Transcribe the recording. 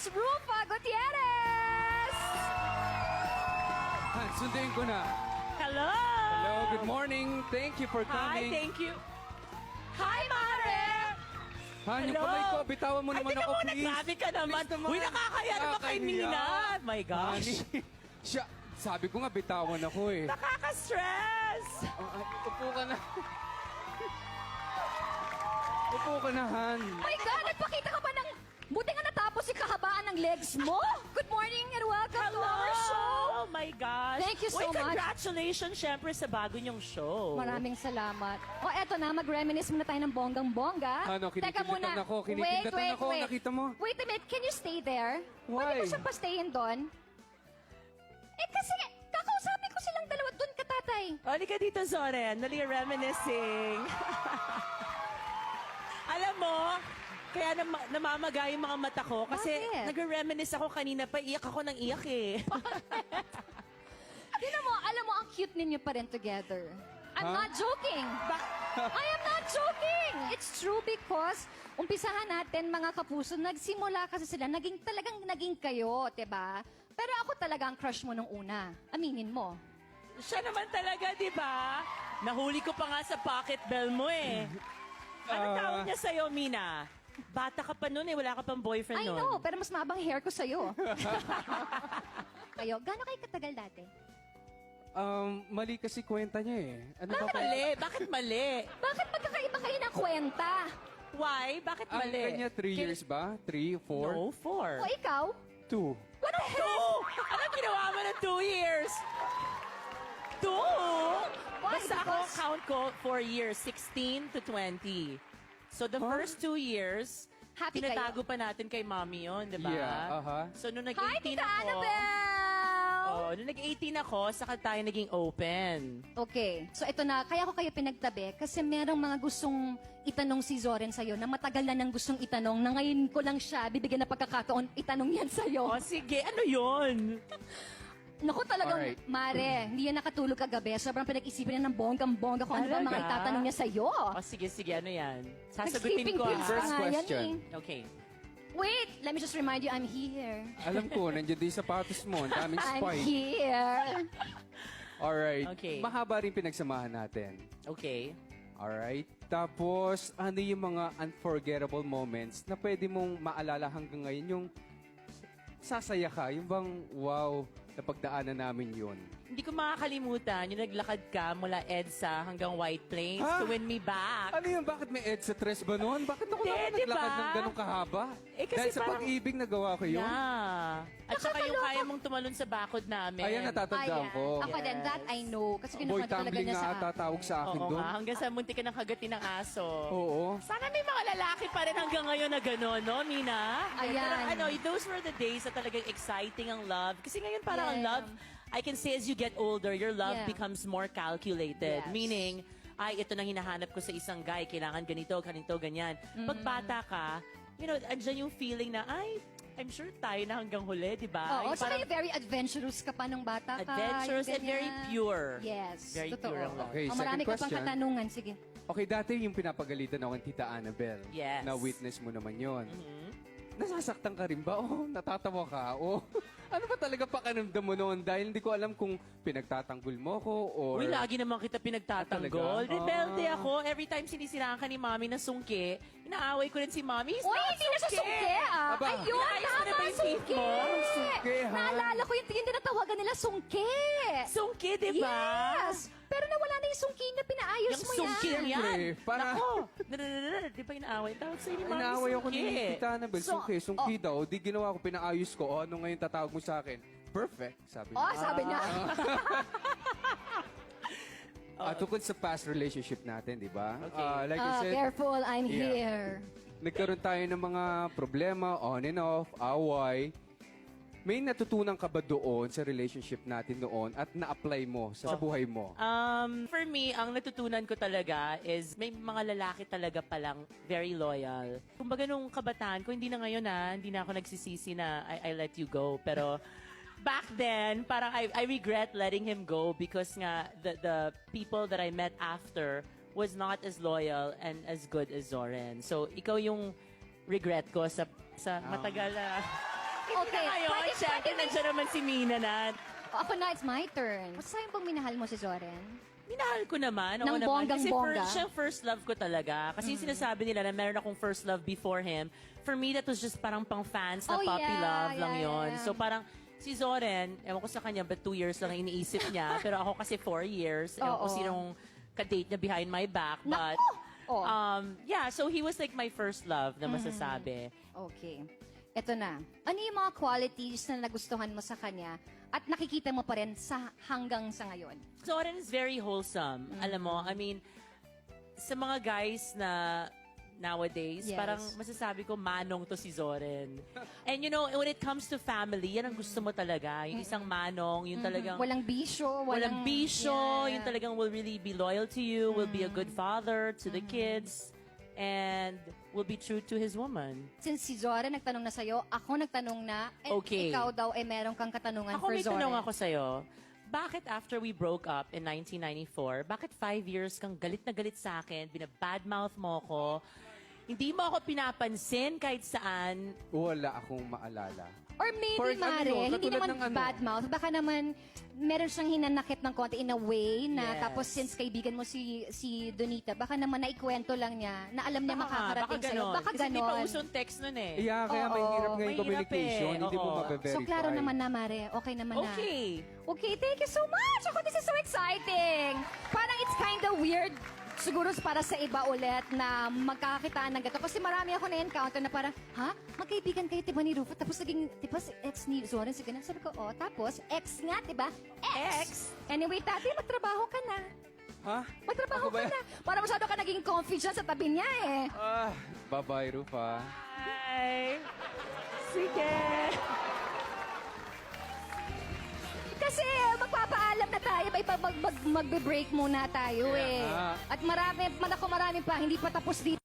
Miss Rufa Gutierrez! Sundin ko na. Hello! Hello, good morning. Thank you for Hi, coming. thank you. Hi, Mare! Han, yung kamay ko, bitawan mo Ay, naman tingnan ako, mo, please. grabe ka naman. Please naman. Uy, nakakaya naman kay Nakakahiya. Mina. My gosh. Honey, siya, sabi ko nga, bitawan ako eh. Nakaka-stress. Ay, upo ka na. Upo ka na, Han. My God, nagpakita ka pa ng... Buti nga natapos yung kahabaan ng legs mo. Good morning and welcome to our show. Oh my gosh. Thank you so Uy, much. congratulations syempre sa bago niyong show. Maraming salamat. O eto na, mag-reminisce muna tayo ng bonggang-bongga. Ano, Teka kinikindatan muna. ako, kinikindatan ako, nakita mo? Wait a minute, can you stay there? Why? Pwede ko siyang pa-stayin doon? Eh kasi, kakausapin ko silang dalawa doon ka, tatay. Oli ka dito, Zoren. Dali reminiscing. Alam mo, kaya namamaga yung mga mata ko kasi Bakit? nagre-reminisce ako kanina pa. Iyak ako ng iyak eh. Tignan mo, alam mo, ang cute ninyo pa rin together. I'm Huh? not joking. I am not joking. It's true because umpisahan natin, mga kapuso, nagsimula kasi sila, talagang naging kayo, 'di ba? Pero ako talaga ang crush mo nung una. Aminin mo. Siya naman talaga, di ba? Nahuli ko pa nga sa pocket bell mo eh. Ano tawag niya sa'yo, Mina? Bata ka pa nun eh, wala ka pang boyfriend I nun. know, pero mas mabang hair ko sa'yo. Kayo, gano'n kayo katagal dati? Mali kasi kwenta niya eh. Ano ba Bakit mali? Bakit mali? Bakit magkakaiba kayo ng kwenta? Why? Bakit Ang mali? kanya 3 years ba? 3, 4? No, 4. O ikaw? 2. What the hell? Anong ginawa mo ng 2 years? 2? Why? Basta ako, Because- count ko 4 years, 16 to 20. So the first 2 years, Happy tinatago pa natin kay mommy yun, di ba? Yeah, So nung Hi, nag-18 Tita ako, Annabelle! oh, nung nag-18 ako, saka tayo naging open. Okay. So ito na, kaya ko kayo pinagtabi kasi merong mga gustong itanong si Zoren sa'yo na matagal na nang gustong itanong na ngayon ko lang siya bibigyan ng pagkakataon itanong yan sa'yo. O sige, ano yun? Naku talagang, Alright. Mare, hindi yan nakatulog kagabi. Sobrang pinag-isipan niya ng bonggang-bongga kung ano ba Talaga? mga itatanong niya sa'yo. O sige, ano yan? Sasagutin Nag-sleeping ko pills ha. pa First nga yan question. eh. Okay. Wait, let me just remind you, I'm here. Alam ko, nandiyan din yung sapatos mo. Ang daming I'm spike. here. Alright. Okay. Mahaba rin pinagsamahan natin. Okay. Alright. Tapos, ano yung mga unforgettable moments na pwede mong maalala hanggang ngayon? Yung sasaya ka, yung bang, wow, napagdaanan namin yun. Hindi ko makakalimutan yung naglakad ka mula EDSA hanggang White Plains Ha? to win me back. Ano yun? Bakit may EDSA tres ba noon? Bakit ako Hindi, naman di naglakad ba? ng ganong kahaba? Eh, kasi Dahil sa parang- pag-ibig nagawa ko yun? Yeah. At saka yung kaya mong tumalon sa bakod namin. Ayan, natatandaan ko. Ako din, that I know. Kasi Boy, kinukwento talaga tumbling niya nga sa ata akin. tawag sa akin Oo doon. nga, hanggang sa muntik ka ng kagatin ng aso. Oo. Sana may mga lalaki pa rin hanggang ngayon na gano'n, no, Mina? Ayan. Pero ano, those were the days na talagang exciting ang love. Kasi ngayon parang ang Yeah. love, I can say as you get older, your love Yeah. becomes more calculated. Yes. Meaning, ay, ito na hinahanap ko sa isang guy. Kailangan ganito, ganyan. Pag bata ka, you know, andyan yung feeling na, ay, I'm sure tayo na hanggang huli, di ba? Oo, Yung saka parang yung very adventurous ka pa nung bata ka. adventurous yung and very ganyan. pure. Yes, Very totoo. pure ang love. Okay, O, marami second ka pang question. katanungan. Sige. Okay, dati yung pinapagalitan ako ng Tita Annabelle. Yes. Na witness mo naman yon. Nasasaktan ka rin ba? Oh, natatawa ka? Oh, ano ba talaga pakiramdam mo noon? Dahil hindi ko alam kung pinagtatanggol mo ko or... Uy, lagi naman kita pinagtatanggol. Talaga? Rebelde ako. Every time sinisiraan ka ni Mami ng sungke, inaaway ko rin si Mami. It's Uy, not hindi na siya sungke ah. Aba. Ayun, Inaayos mo na tama, ba yung teeth sungke. mo? Sungke, ha? Naalala ko yung tinatawagan nila sungke. Sungke, di ba? Yes. Pero nawala na yung sungke na pinaayos Yung mo sungke yan. niya. Siyempre, para- Nako. Di ba inaaway? Tawag sa'yo ni Mami Inaaway ako ni sungke. Tita Annabelle. So, Sungki daw. Di ginawa ko, pinaayos ko. O, ano ngayon tatawag mo sa akin? Perfect, sabi Oh, niya. sabi niya. Tungkol sa past relationship natin, di ba? Okay. Like I said, Careful, I'm Yeah. here. nagkaroon tayo ng mga problema, on and off, away. May natutunan ka ba doon sa relationship natin noon at na-apply mo sa buhay mo? For me, ang natutunan ko talaga is may mga lalaki talaga palang very loyal. Kumbaga nung kabataan ko, hindi na ngayon hindi na ako nagsisisi na I let you go. Pero back then, parang I regret letting him go because nga the people that I met after was not as loyal and as good as Zoren. So ikaw yung regret ko sa matagal na... Okay, Ngayon, pwede- syempre, pwede- nandiyan naman si Mina na. Ako na, it's my turn. Saan bang minahal mo si Zoren? Minahal ko naman. Ng Oo naman. Kasi bonggang-bongga? siya first love ko talaga. Kasi yung sinasabi nila na meron akong first love before him. For me, that was just parang pang fans na Oh, puppy yeah, love lang yeah, yon. yeah. So parang si Zoren, ewan ko sa kanya, but 2 years lang ang iniisip niya. Pero ako kasi 4 years. Ewan ko Oo. sinong ka-date niya behind my back. But, Naku! Oh. yeah, so he was like my first love na masasabi. Okay. Eto na. Ano yung mga qualities na nagustuhan mo sa kanya at nakikita mo pa rin sa hanggang sa ngayon? Zoren is very wholesome. Alam mo, I mean, sa mga guys na nowadays, Yes. parang masasabi ko, manong to si Zoren. And you know, when it comes to family, yan ang gusto mo talaga. Yung isang manong, yung talagang Walang bisyo, walang bisyo, Yeah. yung talagang will really be loyal to you, will be a good father to the kids, and will be true to his woman. Since si Zoren nagtanong na sa'yo, ako nagtanong na, and Okay. ikaw daw ay meron kang katanungan Ako for may Zoren. tanong ako sa'yo. Bakit after we broke up in 1994, bakit 5 years kang galit na galit sa akin, binabadmouth mo ko, hindi mo ako pinapansin kahit saan? Wala akong maalala. Or maybe, For- Mare, ano, hindi katulad naman ng ano. bad mouth. Baka naman, meron siyang hinanakit ng konti in a way na Yes. tapos since kaibigan mo si Donita, baka naman naikwento lang niya na alam niya makakarating sa'yo. Baka Kasi hindi pa ganon. usong text nun eh. Yeah, kaya Oo. mahirap nga yung Mahirap communication. eh. Hindi mo Oo. mabe-verify. So, klaro naman na, Mare. Okay naman na. Okay. Okay, thank you so much. Ako, this is so exciting. Parang it's kind of weird siguro para sa iba ulit na magkakakitaan ng gato. Kasi marami ako na-encounter na parang, ha? Magkaibigan kayo, diba, ni Rufo? Tapos naging, diba, si ex ni Zoren, si ganun. Sabi ko, oh, tapos, ex nga, diba? Ex. Anyway, tati, magtrabaho ka na. Ha? Magtrabaho Ako ba ka yan? na. Para masyado ka naging comfy dyan sa tabi niya, eh. Ah, bye-bye, Rufa. Bye. Sige. Kasi magpapaalam na tayo, magbe-break muna tayo, Kaya eh. nga. At marami pa, hindi pa tapos dito.